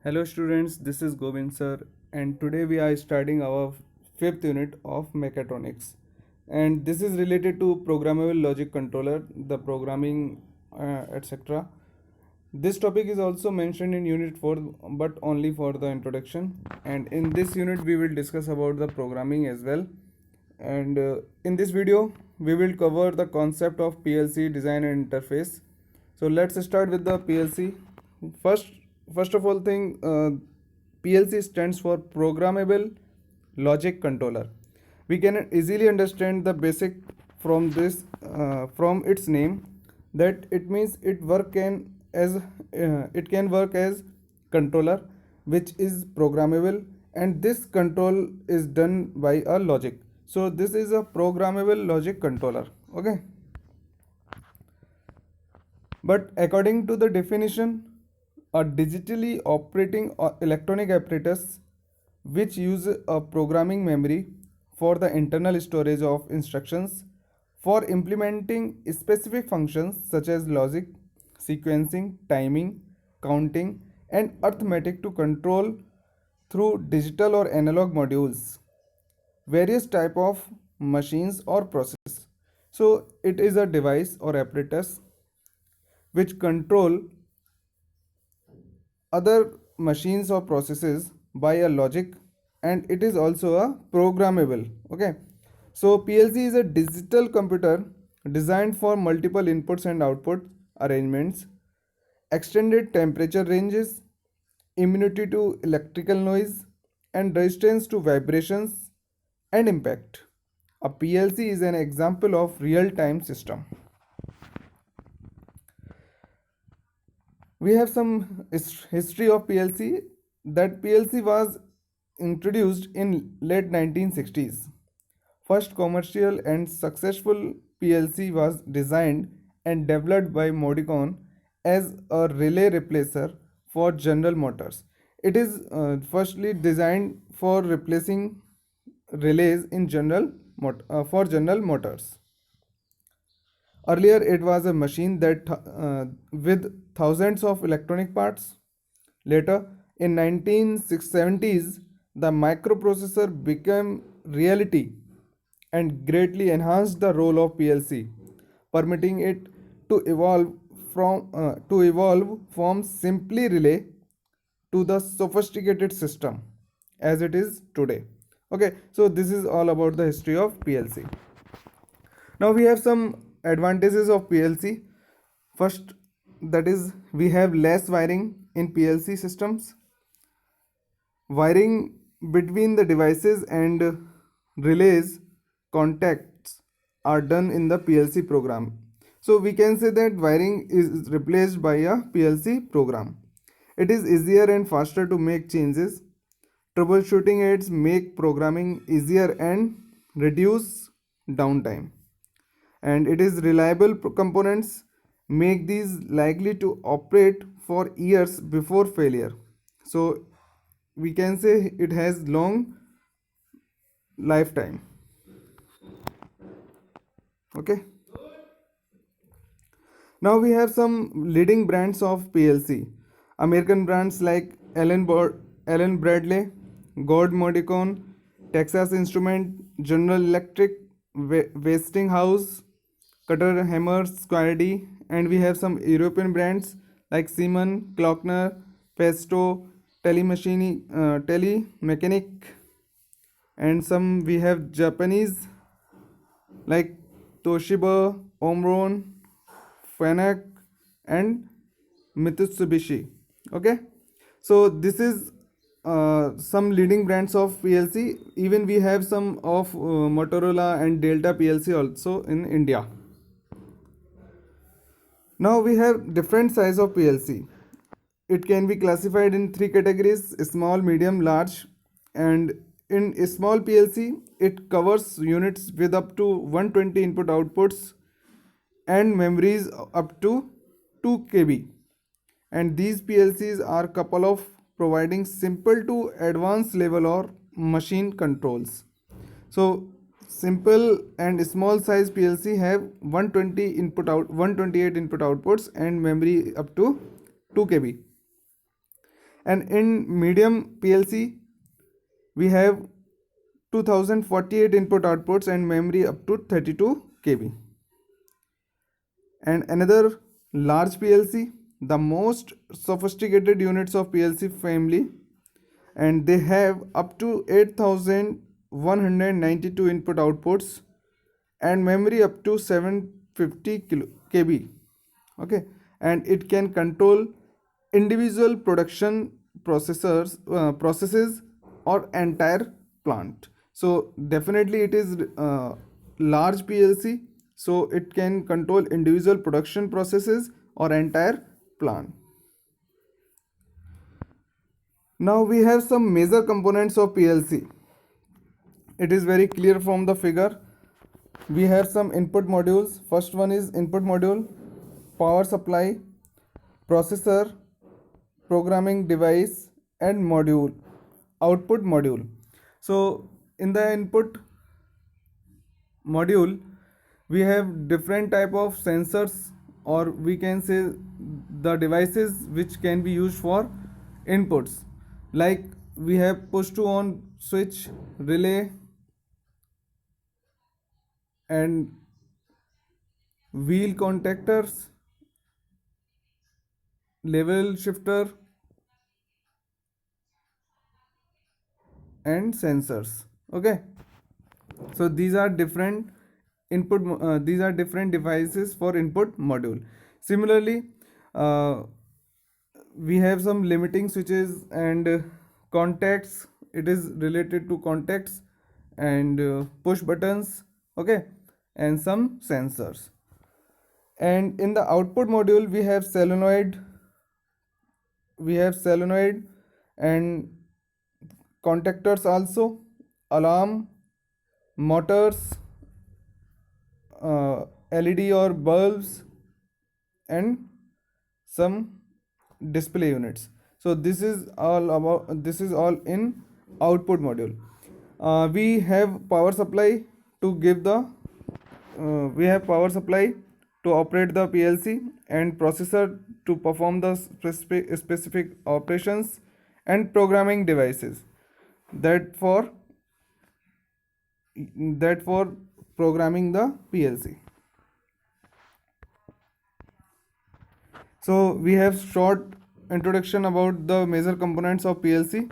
Hello students, this is Govind sir, and today we are starting our fifth unit of mechatronics, and this is related to programmable logic controller, the programming, etc. This topic is also mentioned in unit 4 but only for the introduction, and in this unit we will discuss about the programming as well. And in this video we will cover the concept of PLC design and interface. So let's start with the PLC. First, first of all thing, PLC stands for Programmable Logic Controller. We can easily understand the basic from this from its name that it means it can work as controller which is programmable, and this control is done by a logic. So this is a programmable logic controller. Okay. But according to the definition, a digitally operating electronic apparatus which use a programming memory for the internal storage of instructions for implementing specific functions such as logic, sequencing, timing, counting, and arithmetic to control through digital or analog modules various type of machines or process. So it is a device or apparatus which control other machines or processes by a logic, and it is also a programmable. Okay, so PLC is a digital computer designed for multiple inputs and output arrangements, extended temperature ranges, immunity to electrical noise, and resistance to vibrations and impact. A PLC is an example of real time system. We have some history of PLC. That PLC was introduced in late 1960s. First commercial and successful PLC was designed and developed by Modicon as a relay replacer for General Motors. It is firstly designed for replacing relays in for General Motors. Earlier, it was a machine that with thousands of electronic parts. Later, in 1970s, the microprocessor became reality and greatly enhanced the role of PLC, permitting it to evolve from simply relay to the sophisticated system as it is today. Okay, so this is all about the history of PLC. Now we have some advantages of PLC. First, that is we have less wiring in PLC systems. Wiring between the devices and relays contacts are done in the PLC program. So we can say that wiring is replaced by a PLC program. It is easier and faster to make changes. Troubleshooting aids make programming easier and reduce downtime, and it is reliable components make these likely to operate for years before failure. So we can say it has long lifetime. Okay, now we have some leading brands of PLC. American brands like Allen Bradley, God Modicon, Texas Instrument, General Electric, Westinghouse, Cutter Hammer, Squardy, and we have some European brands like Siemens, Klockner, Pesto, Telemechanic, and some we have Japanese like Toshiba, Omron, Fanuc, and Mitsubishi. Okay, so this is some leading brands of PLC. Even we have some of Motorola and Delta PLC also in India. Now we have different size of PLC. It can be classified in three categories: small, medium, large. And in a small PLC, it covers units with up to 120 input outputs and memories up to 2 KB. And these PLCs are couple of providing simple to advanced level or machine controls. So simple and small size PLC have 128 input outputs and memory up to 2 KB. And in medium PLC, we have 2048 input outputs and memory up to 32 KB. And another large PLC, the most sophisticated units of PLC family, and they have up to 8192 input outputs and memory up to 750 KB. Okay, and it can control individual production processes or entire plant. So definitely it is large PLC, so it can control individual production processes or entire plant. Now we have some major components of PLC. It is very clear from the figure. We have some input modules. First one is input module, power supply, processor, programming device, and module, output module. So in the input module, we have different type of sensors, or we can say the devices which can be used for inputs, like we have push to on switch, relay, and wheel contactors, level shifter, and sensors. Okay, so these are different these are different devices for input module. Similarly, uh, we have some limiting switches and contacts. It is related to contacts and push buttons. Okay, and some sensors. And in the output module, we have solenoid and contactors also, alarm, motors, LED or bulbs, and some display units. So this is all in output module. We have power supply to give the we have power supply to operate the PLC, and processor to perform the specific operations, and programming devices that for programming the PLC. So we have short introduction about the major components of PLC.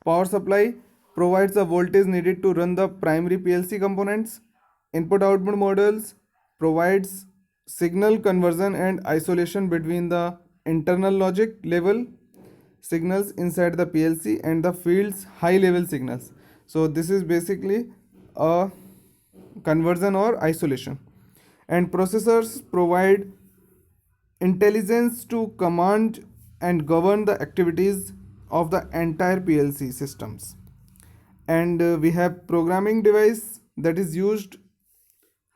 Power supply provides the voltage needed to run the primary PLC components. Input output modules provides signal conversion and isolation between the internal logic level signals inside the PLC and the field's high level signals. So this is basically a conversion or isolation. And processors provide intelligence to command and govern the activities of the entire PLC systems. And we have programming device that is used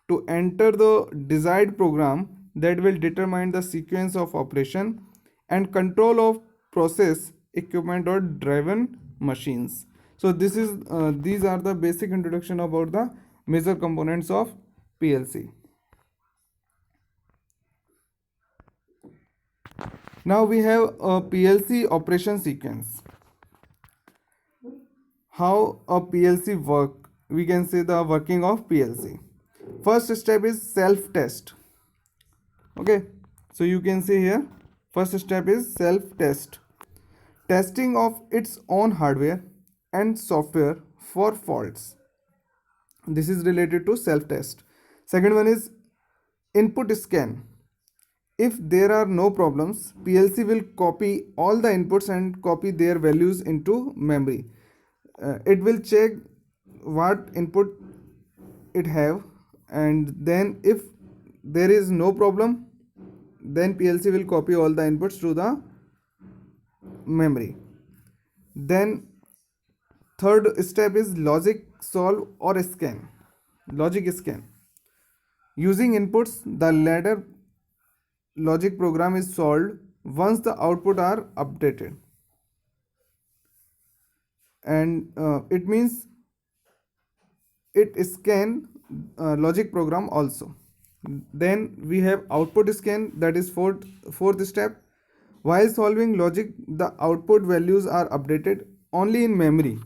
to enter the desired program that will determine the sequence of operation and control of process equipment or driven machines. So these are the basic introduction about the major components of PLC. Now we have a PLC operation sequence. How a PLC work? We can say the working of PLC. First step is self-test. Okay, so you can see here, first step is self-test. Testing of its own hardware and software for faults. This is related to self-test. Second one is input scan. If there are no problems, PLC will copy all the inputs and copy their values into memory. It will check what input it have, and then if there is no problem, then PLC will copy all the inputs to the memory. Then third step is logic solve or scan. Logic scan. Using inputs, the ladder logic program is solved once the output are updated. And it means it scan logic program also. Then we have output scan, that is fourth step. While solving logic, the output values are updated only in memory.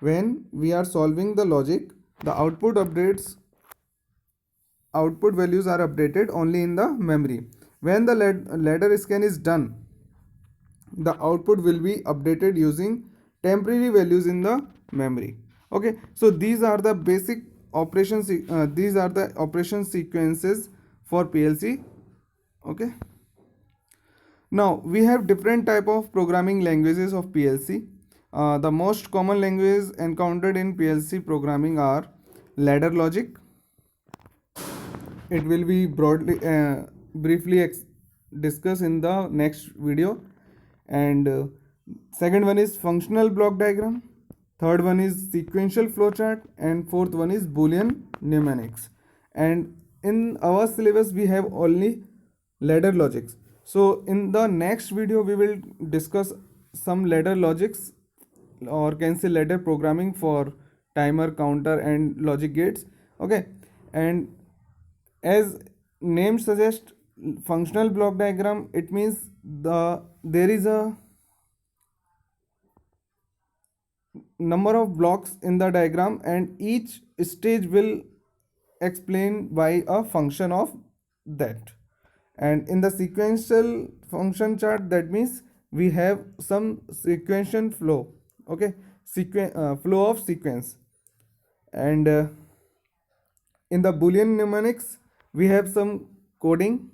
When we are solving the logic, the output values are updated only in the memory. When the ladder scan is done, the output will be updated using temporary values in the memory. Okay, so these are the basic operations, these are the operation sequences for PLC. Okay, now we have different type of programming languages of PLC. The most common languages encountered in PLC programming are ladder logic. It will be briefly discussed in the next video. And second one is functional block diagram. Third one is sequential flowchart, and fourth one is Boolean mnemonics. And in our syllabus we have only ladder logics. So in the next video we will discuss some ladder logics, or can say ladder programming for timer, counter, and logic gates. Okay, and as name suggests, functional block diagram, it means there is a number of blocks in the diagram, and each stage will explain by a function of that. And in the sequential function chart, that means we have some sequential flow. Okay, flow of sequence. And in the Boolean mnemonics we have some coding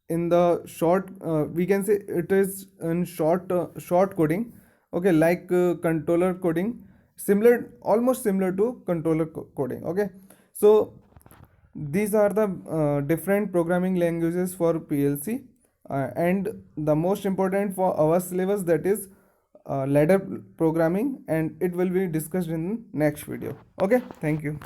in the short, we can say it is in short coding. Okay, like controller coding, similar, almost similar to controller coding. Okay, so these are the different programming languages for PLC, and the most important for our syllabus, that is ladder programming, and it will be discussed in next video. Okay, thank you.